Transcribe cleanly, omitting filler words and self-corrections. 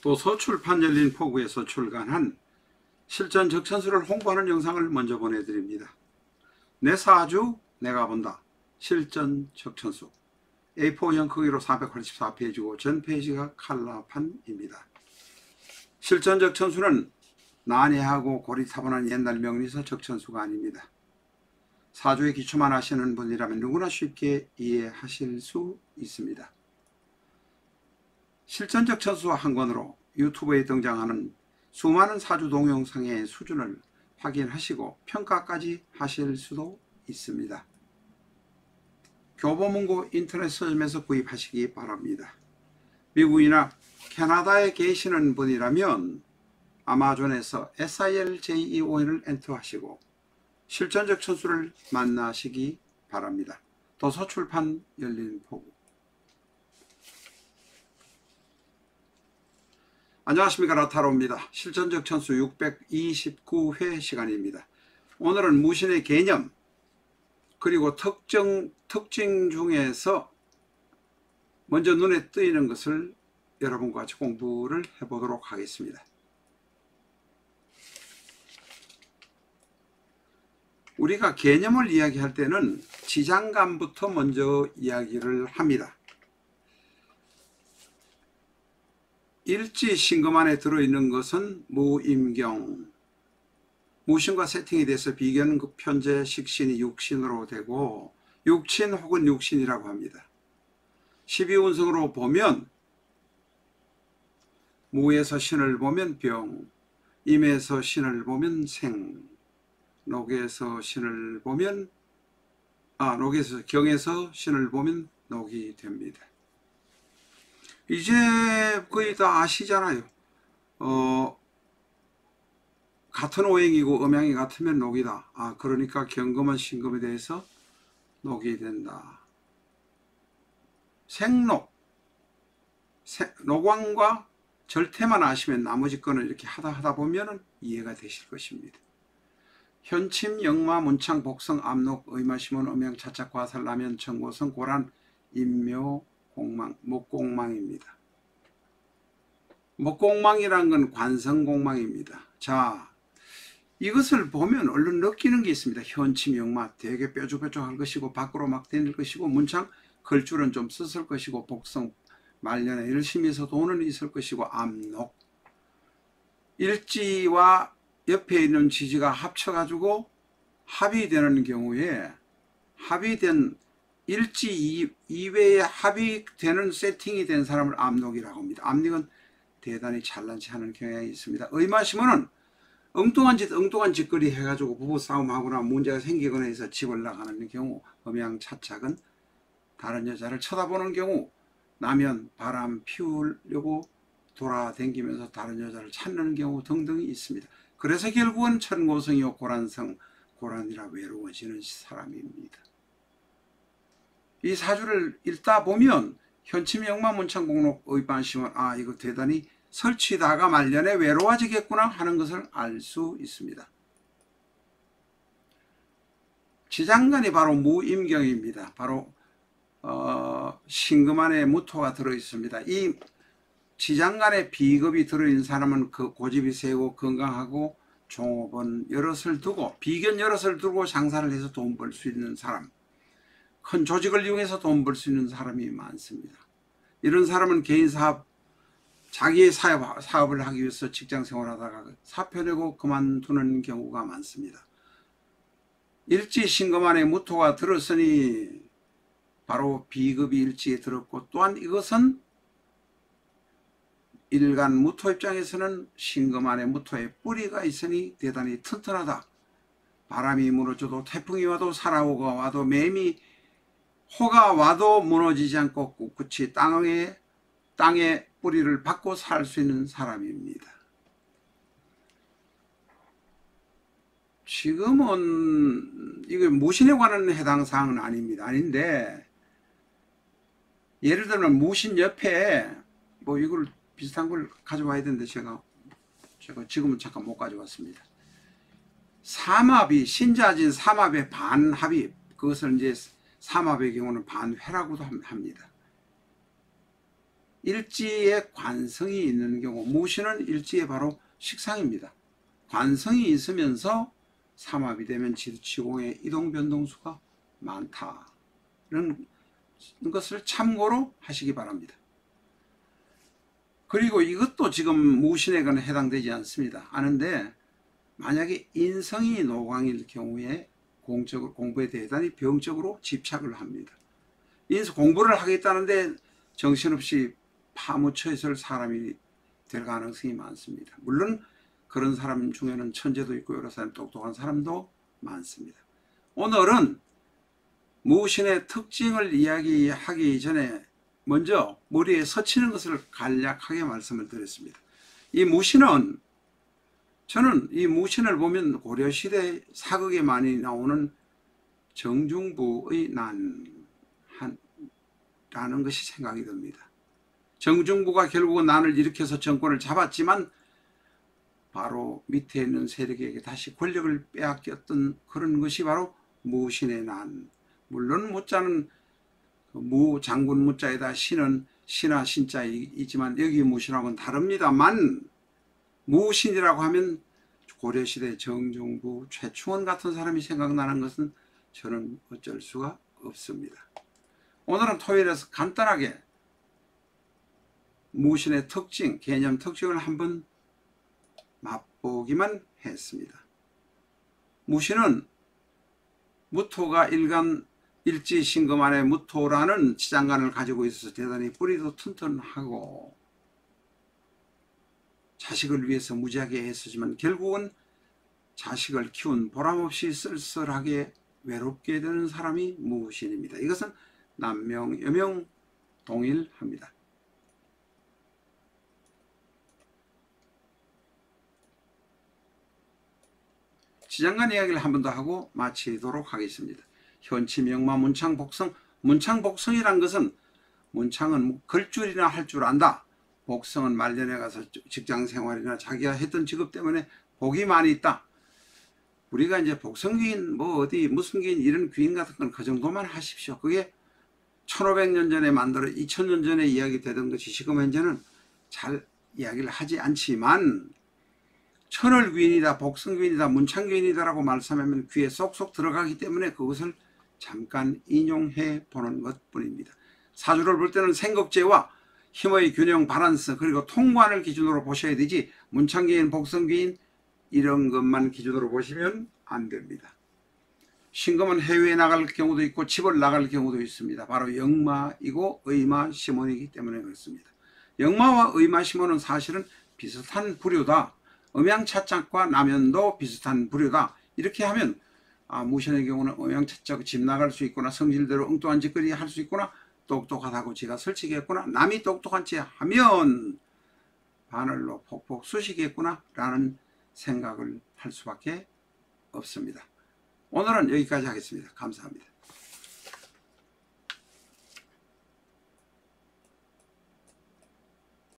도서출판 열린 포구에서 출간한 실전 적천수를 홍보하는 영상을 먼저 보내드립니다. 내 사주 내가 본다. 실전 적천수 A4형 크기로 484페이지고 전 페이지가 칼라판입니다. 실전 적천수는 난해하고 고리타분한 옛날 명리서 적천수가 아닙니다. 사주의 기초만 아시는 분이라면 누구나 쉽게 이해하실 수 있습니다. 실전 적천수 한 권으로 유튜브에 등장하는 수많은 사주 동영상의 수준을 확인하시고 평가까지 하실 수도 있습니다. 교보문고 인터넷 서점에서 구입하시기 바랍니다. 미국이나 캐나다에 계시는 분이라면 아마존에서 SILJEON을 엔터하시고 실전 적천수를 만나시기 바랍니다. 도서출판 열린 포구. 안녕하십니까, 라타로입니다. 실전 적천수 629회 시간입니다. 오늘은 무신의 개념 그리고 특징 중에서 먼저 눈에 띄는 것을 여러분과 같이 공부를 해보도록 하겠습니다. 우리가 개념을 이야기할 때는 지장간부터 먼저 이야기를 합니다. 일지 신금 안에 들어있는 것은 무임경, 무신과 세팅이 돼서 비견 편재 식신이 육신으로 되고 육친 혹은 육신이라고 합니다. 12운성으로 보면 무에서 신을 보면 병, 임에서 신을 보면 생, 녹에서 신을 보면 경에서 신을 보면 녹이 됩니다. 이제 거의 다 아시잖아요. 같은 오행이고 음양이 같으면 녹이다. 그러니까 경금은 신금에 대해서 녹이 된다. 생록, 녹왕과 절태만 아시면 나머지 거는 이렇게 하다 보면 이해가 되실 것입니다. 현침, 영마, 문창, 복성, 암록, 의마심원, 음양, 차착, 과살, 라면, 청고성, 고란, 인묘, 공망, 목공망입니다. 목공망이란 건 관성공망입니다. 자, 이것을 보면 얼른 느끼는 게 있습니다. 현침, 영마 되게 뾰족뾰족할 것이고 밖으로 막 다닐 것이고, 문창 걸줄은 좀 썼을 것이고, 복성 말년에 열심히 해서 돈은 있을 것이고, 암록 일지와 옆에 있는 지지가 합쳐가지고 합이 되는 경우에 합의된 일지 이외에 합의되는 세팅이 된 사람을 암록이라고 합니다. 암록은 대단히 잘난치 하는 경향이 있습니다. 의마심은 엉뚱한 짓거리 해가지고 부부싸움하거나 문제가 생기거나 해서 집을 나가는 경우, 음양 차착은 다른 여자를 쳐다보는 경우, 나면 바람 피우려고 돌아다니면서 다른 여자를 찾는 경우 등등이 있습니다. 그래서 결국은 천고성이요 고란성, 고란이라 외로워지는 사람입니다. 이 사주를 읽다 보면 현침, 영마, 문창, 공록, 의반심은 이거 대단히 설치다가 말년에 외로워지겠구나 하는 것을 알 수 있습니다. 지장간이 바로 무임경입니다. 바로 신금 안에 무토가 들어있습니다. 이 지장간에 비겁이 들어있는 사람은 그 고집이 세고 건강하고 종업은 여럿을 두고 비견 여럿을 두고 장사를 해서 돈 벌 수 있는 사람, 큰 조직을 이용해서 돈 벌 수 있는 사람이 많습니다. 이런 사람은 개인 사업, 자기의 사업을 하기 위해서 직장 생활하다가 사표내고 그만두는 경우가 많습니다. 일지 신금 안에 무토가 들었으니 바로 비급이 일지에 들었고, 또한 이것은 일간 무토 입장에서는 신금 안에 무토의 뿌리가 있으니 대단히 튼튼하다. 바람이 무너져도, 태풍이 와도, 사라오가 와도, 매미 호가 와도 무너지지 않고 꿋꿋이 땅에 뿌리를 받고 살 수 있는 사람입니다. 지금은 이게 무신에 관한 해당 사항은 아닌데, 예를 들면 무신 옆에 이걸 비슷한 걸 가져와야 되는데 제가 지금은 잠깐 못 가져왔습니다. 삼합이, 신자진 삼합의 반합이, 그것을 이제 삼합의 경우는 반회라고도 합니다. 일지에 관성이 있는 경우, 무신은 일지에 바로 식상입니다. 관성이 있으면서 삼합이 되면 지공의 이동 변동수가 많다. 이런 것을 참고로 하시기 바랍니다. 그리고 이것도 지금 무신에는 해당되지 않습니다. 아는데 만약에 인성이 노강일 경우에 공부에 대단히 병적으로 집착을 합니다. 공부를 하겠다는데 정신없이 파묻혀 있을 사람이 될 가능성이 많습니다. 물론 그런 사람 중에는 천재도 있고 여러 사람 똑똑한 사람도 많습니다. 오늘은 무신의 특징을 이야기하기 전에 먼저 머리에 스치는 것을 간략하게 말씀을 드렸습니다. 이 무신은, 저는 이 무신을 보면 고려시대 사극에 많이 나오는 정중부의 난라는 것이 생각이 듭니다. 정중부가 결국은 난을 일으켜서 정권을 잡았지만 바로 밑에 있는 세력에게 다시 권력을 빼앗겼던 그런 것이 바로 무신의 난. 물론 무자는 무 장군 무자에다 신은 신하 신자이지만 여기 무신하고는 다릅니다만, 무신이라고 하면 고려시대 정중부 최충원 같은 사람이 생각나는 것은 저는 어쩔 수가 없습니다. 오늘은 토요일에서 간단하게 무신의 특징, 개념 특징을 한번 맛보기만 했습니다. 무신은 무토가 일간 일지신금 안에 무토라는 지장간을 가지고 있어서 대단히 뿌리도 튼튼하고 자식을 위해서 무지하게 애쓰지만 결국은 자식을 키운 보람없이 쓸쓸하게 외롭게 되는 사람이 무신입니다. 이것은 남명, 여명 동일합니다. 지장간 이야기를 한 번 더 하고 마치도록 하겠습니다. 현치, 명마, 문창, 복성. 문창, 복성이란 것은, 문창은 글줄이나 할 줄 안다. 복성은 말년에 가서 직장생활이나 자기가 했던 직업 때문에 복이 많이 있다. 우리가 이제 복성귀인, 어디 무슨 귀인 이런 귀인 같은 건 그 정도만 하십시오. 그게 1500년 전에 만들어 2000년 전에 이야기되던 것이 지금 현재는 잘 이야기를 하지 않지만, 천을귀인이다, 복성귀인이다, 문창귀인이다 라고 말씀하면 귀에 쏙쏙 들어가기 때문에 그것을 잠깐 인용해 보는 것 뿐입니다. 사주를 볼 때는 생극제와 힘의 균형, 바란스, 그리고 통관을 기준으로 보셔야 되지, 문창귀인, 복성귀인 이런 것만 기준으로 보시면 안 됩니다. 신금은 해외에 나갈 경우도 있고 집을 나갈 경우도 있습니다. 바로 역마이고 의마, 시몬이기 때문에 그렇습니다. 역마와 의마, 시몬은 사실은 비슷한 부류다. 음양차짝과 남연도 비슷한 부류다. 이렇게 하면 무신의 경우는 음양차짝 집 나갈 수 있구나, 성질대로 엉뚱한 짓거리 할 수 있구나, 똑똑하다고 지가 설치겠구나, 남이 똑똑한 짓 하면 바늘로 폭폭 쑤시겠구나 라는 생각을 할 수밖에 없습니다. 오늘은 여기까지 하겠습니다. 감사합니다.